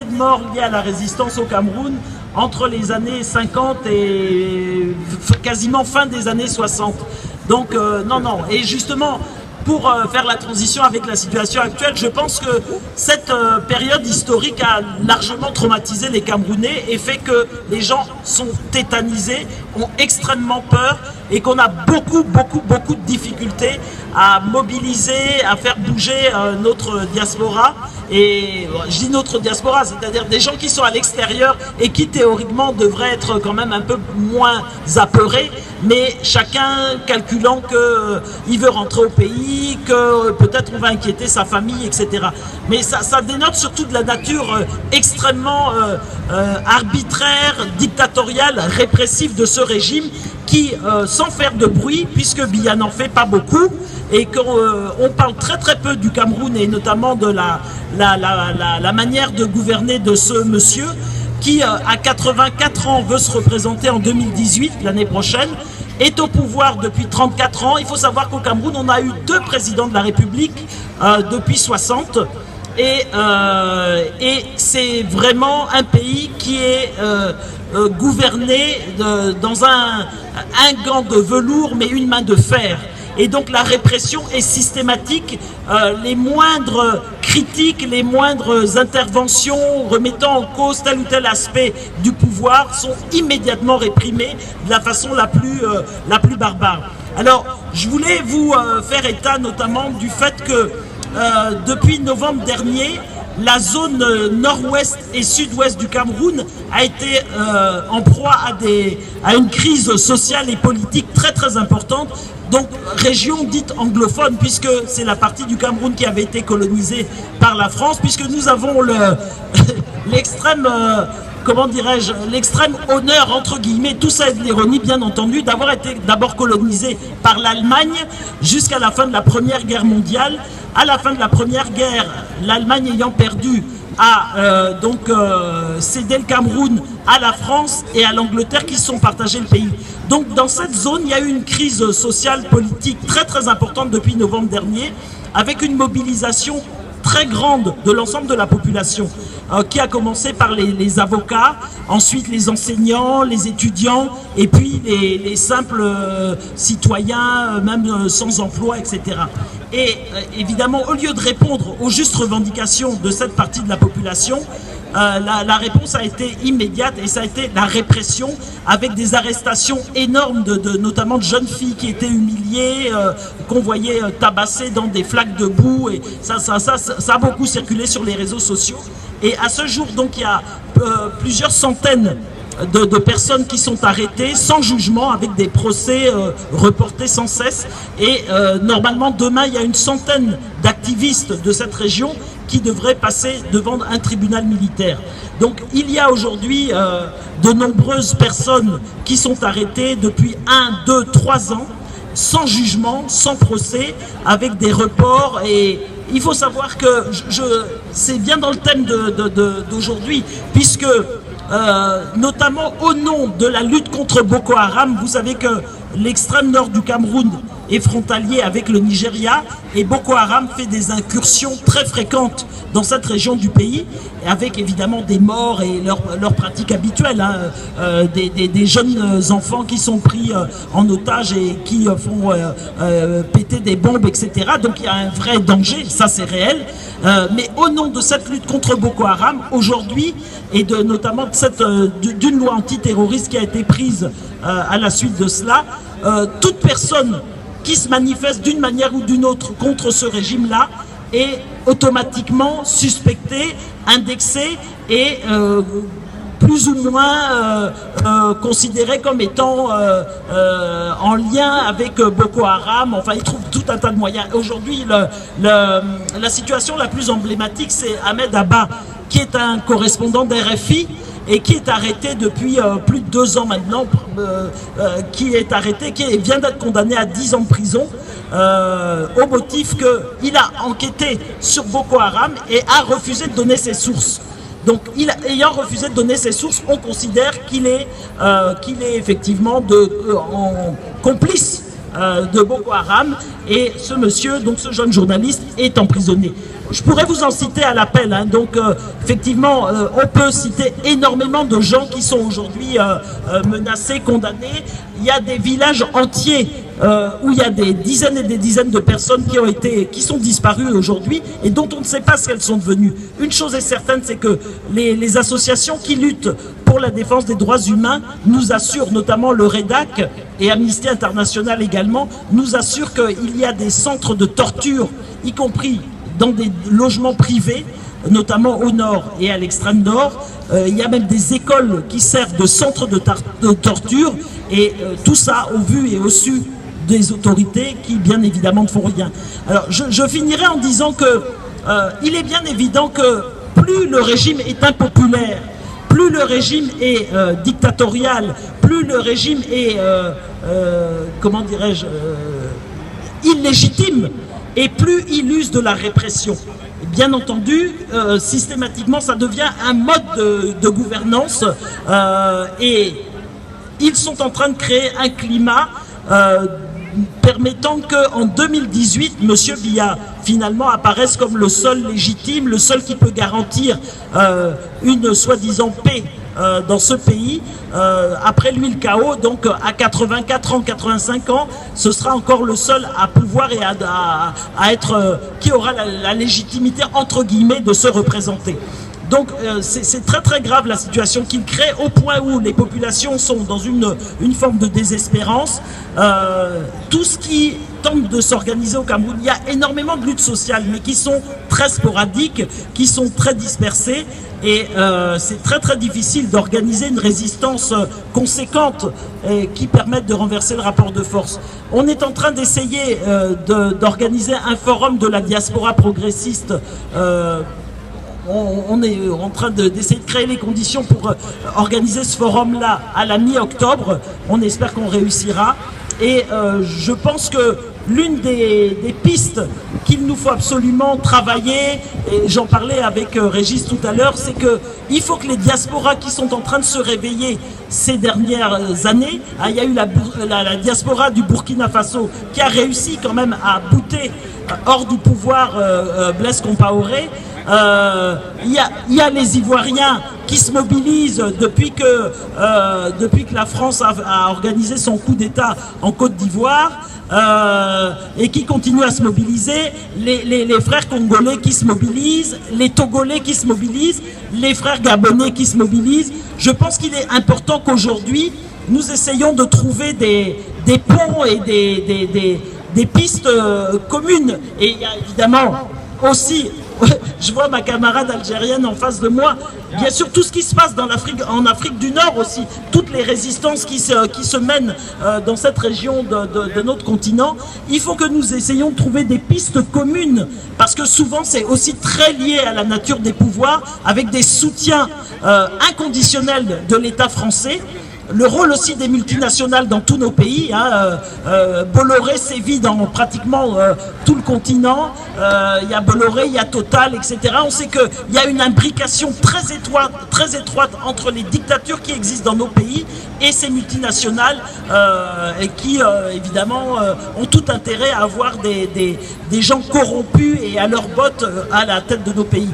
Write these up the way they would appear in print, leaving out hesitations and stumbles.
de morts liés à la résistance au Cameroun entre les années 50 et quasiment fin des années 60. Donc non. Et justement, pour faire la transition avec la situation actuelle, je pense que cette période historique a largement traumatisé les Camerounais et fait que les gens sont tétanisés, ont extrêmement peur et qu'on a beaucoup de difficultés à mobiliser, à faire bouger notre diaspora. Et je dis notre diaspora, c'est-à-dire des gens qui sont à l'extérieur et qui théoriquement devraient être quand même un peu moins apeurés, mais chacun calculant qu'il veut rentrer au pays, que peut-être on va inquiéter sa famille, etc. Mais ça dénote surtout de la nature extrêmement arbitraire, dictatoriale, répressive de ce régime qui, sans faire de bruit, puisque Biya n'en fait pas beaucoup, et qu'on parle très peu du Cameroun et notamment de la manière de gouverner de ce monsieur qui, à 84 ans, veut se représenter en 2018, l'année prochaine, est au pouvoir depuis 34 ans. Il faut savoir qu'au Cameroun, on a eu 2 présidents de la République depuis 60. Et c'est vraiment un pays qui est gouverné dans un gant de velours mais une main de fer. Et donc la répression est systématique, les moindres critiques, les moindres interventions remettant en cause tel ou tel aspect du pouvoir sont immédiatement réprimées de la façon la plus barbare. Alors je voulais vous faire état notamment du fait que depuis novembre dernier, la zone nord-ouest et sud-ouest du Cameroun a été en proie à une crise sociale et politique très importante. Donc région dite anglophone, puisque c'est la partie du Cameroun qui avait été colonisée par la France, puisque nous avons l'extrême... comment dirais-je, l'extrême honneur, entre guillemets, tout ça est de l'ironie bien entendu, d'avoir été d'abord colonisé par l'Allemagne jusqu'à la fin de la Première Guerre mondiale. À la fin de la Première Guerre, l'Allemagne ayant perdu a cédé le Cameroun à la France et à l'Angleterre qui se sont partagés le pays. Donc dans cette zone, il y a eu une crise sociale, politique très importante depuis novembre dernier, avec une mobilisation très grande de l'ensemble de la population, qui a commencé par les avocats, ensuite les enseignants, les étudiants, et puis les simples citoyens, même sans emploi, etc. Et évidemment, au lieu de répondre aux justes revendications de cette partie de la population, la réponse a été immédiate et ça a été la répression avec des arrestations énormes notamment de jeunes filles qui étaient humiliées, qu'on voyait tabasser dans des flaques de boue, et ça a beaucoup circulé sur les réseaux sociaux. Et à ce jour, donc, il y a plusieurs centaines de personnes qui sont arrêtées sans jugement, avec des procès reportés sans cesse. Et normalement, demain, il y a une centaine d'activistes de cette région qui devraient passer devant un tribunal militaire. Donc il y a aujourd'hui de nombreuses personnes qui sont arrêtées depuis 1, 2, 3 ans, sans jugement, sans procès, avec des reports. Et il faut savoir que c'est bien dans le thème d'aujourd'hui, puisque notamment au nom de la lutte contre Boko Haram, vous savez que l'extrême nord du Cameroun est frontalier avec le Nigeria, et Boko Haram fait des incursions très fréquentes dans cette région du pays, avec évidemment des morts et leurs pratiques habituelles, hein, des jeunes enfants qui sont pris en otage et qui font péter des bombes, etc. Donc il y a un vrai danger, ça c'est réel. Mais au nom de cette lutte contre Boko Haram, aujourd'hui, et notamment d'une loi antiterroriste qui a été prise à la suite de cela, toute personne qui se manifeste d'une manière ou d'une autre contre ce régime-là est automatiquement suspecté, indexé et plus ou moins considéré comme étant en lien avec Boko Haram. Enfin, il trouve tout un tas de moyens. Aujourd'hui, la situation la plus emblématique, c'est Ahmed Abba, qui est un correspondant d'RFI, et qui est arrêté depuis plus de 2 ans maintenant, qui vient d'être condamné à 10 ans de prison, au motif qu'il a enquêté sur Boko Haram et a refusé de donner ses sources. Donc, ayant refusé de donner ses sources, on considère qu'il est effectivement complice de Boko Haram, et ce monsieur, donc ce jeune journaliste, est emprisonné. Je pourrais vous en citer à l'appel, hein. Donc effectivement, on peut citer énormément de gens qui sont aujourd'hui menacés, condamnés. Il y a des villages entiers où il y a des dizaines et des dizaines de personnes qui sont disparues aujourd'hui et dont on ne sait pas ce qu'elles sont devenues. Une chose est certaine, c'est que les associations qui luttent pour la défense des droits humains nous assurent, notamment le REDAC et Amnesty International également, nous assurent qu'il y a des centres de torture, y compris dans des logements privés, notamment au nord et à l'extrême nord. Il y a même des écoles qui servent de centres de torture, et tout ça au vu et au su des autorités qui, bien évidemment, ne font rien. Alors, je finirai en disant que il est bien évident que plus le régime est impopulaire, plus le régime est dictatorial, plus le régime est, comment dirais-je, illégitime, et plus il use de la répression. Bien entendu, systématiquement, ça devient un mode de gouvernance, et ils sont en train de créer un climat permettant qu'en 2018, M. Biya, finalement, apparaisse comme le seul légitime, le seul qui peut garantir une soi-disant paix dans ce pays. Après lui, le chaos, donc à 84 ans, 85 ans, ce sera encore le seul à pouvoir et à être, qui aura la légitimité, entre guillemets, de se représenter. Donc c'est très très grave la situation qu'il crée, au point où les populations sont dans une forme de désespérance. Tout ce qui tente de s'organiser au Cameroun, il y a énormément de luttes sociales, mais qui sont très sporadiques, qui sont très dispersées, et c'est très très difficile d'organiser une résistance conséquente qui permette de renverser le rapport de force. On est en train d'essayer d'organiser un forum de la diaspora progressiste. On est en train d'essayer de créer les conditions pour organiser ce forum-là à la mi-octobre. On espère qu'on réussira. Et je pense que l'une des pistes qu'il nous faut absolument travailler, et j'en parlais avec Régis tout à l'heure, c'est qu'il faut que les diasporas qui sont en train de se réveiller ces dernières années, il y a eu la diaspora du Burkina Faso qui a réussi quand même à bouter hors du pouvoir Blaise Compaoré. Il y a les Ivoiriens qui se mobilisent depuis que la France a organisé son coup d'État en Côte d'Ivoire, et qui continuent à se mobiliser, les frères congolais qui se mobilisent, les togolais qui se mobilisent, les frères gabonais qui se mobilisent. Je pense qu'il est important qu'aujourd'hui nous essayons de trouver des ponts et des pistes communes. Et il y a évidemment aussi, je vois ma camarade algérienne en face de moi, bien sûr tout ce qui se passe en Afrique du Nord aussi, toutes les résistances qui se mènent dans cette région de notre continent. Il faut que nous essayions de trouver des pistes communes, parce que souvent c'est aussi très lié à la nature des pouvoirs, avec des soutiens inconditionnels de l'État français. Le rôle aussi des multinationales dans tous nos pays, hein, Bolloré sévit dans pratiquement tout le continent, il y a Bolloré, il y a Total, etc. On sait qu'il y a une imbrication très étroite entre les dictatures qui existent dans nos pays et ces multinationales et qui évidemment ont tout intérêt à avoir des gens corrompus et à leurs bottes à la tête de nos pays.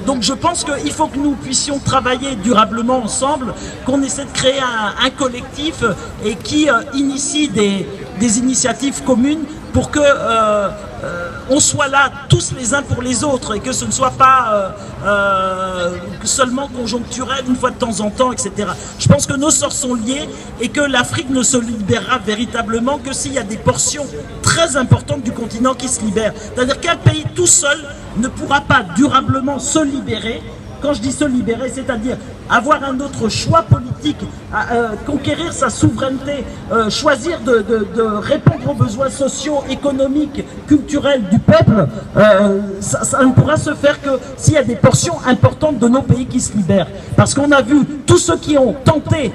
Donc je pense qu'il faut que nous puissions travailler durablement ensemble, qu'on essaie de créer un collectif et qui initie des initiatives communes pour que on soit là tous les uns pour les autres, et que ce ne soit pas seulement conjoncturel une fois de temps en temps, etc. Je pense que nos sorts sont liés et que l'Afrique ne se libérera véritablement que s'il y a des portions très importantes du continent qui se libèrent. C'est-à-dire qu'un pays tout seul ne pourra pas durablement se libérer. Quand je dis se libérer, c'est-à-dire avoir un autre choix politique, conquérir sa souveraineté, choisir de répondre aux besoins sociaux, économiques, culturels du peuple, ça ne pourra se faire que s'il y a des portions importantes de nos pays qui se libèrent. Parce qu'on a vu tous ceux qui ont tenté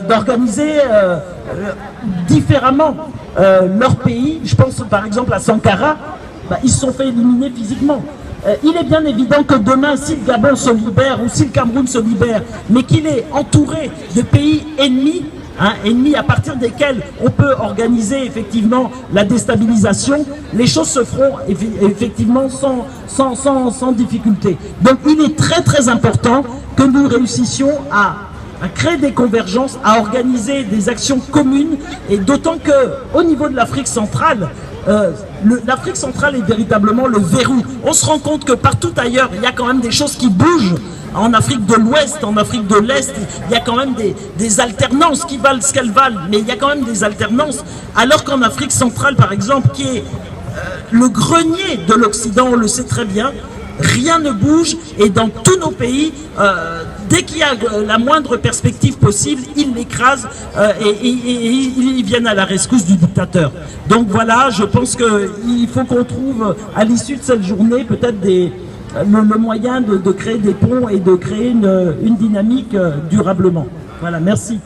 d'organiser différemment leur pays, je pense par exemple à Sankara, ils se sont fait éliminer physiquement. Il est bien évident que demain, si le Gabon se libère ou si le Cameroun se libère, mais qu'il est entouré de pays ennemis, ennemis à partir desquels on peut organiser effectivement la déstabilisation, les choses se feront effectivement sans difficulté. Donc il est très très important que nous réussissions à créer des convergences, à organiser des actions communes, et d'autant que au niveau de l'Afrique centrale, l'Afrique centrale est véritablement le verrou. On se rend compte que partout ailleurs, il y a quand même des choses qui bougent. En Afrique de l'Ouest, en Afrique de l'Est, il y a quand même des alternances qui valent ce qu'elles valent, mais il y a quand même des alternances. Alors qu'en Afrique centrale, par exemple, qui est le grenier de l'Occident, on le sait très bien, rien ne bouge, et dans tous nos pays, dès qu'il y a la moindre perspective possible, ils l'écrasent et ils viennent à la rescousse du dictateur. Donc voilà, je pense qu'il faut qu'on trouve à l'issue de cette journée peut-être le moyen de créer des ponts et de créer une dynamique durablement. Voilà, merci.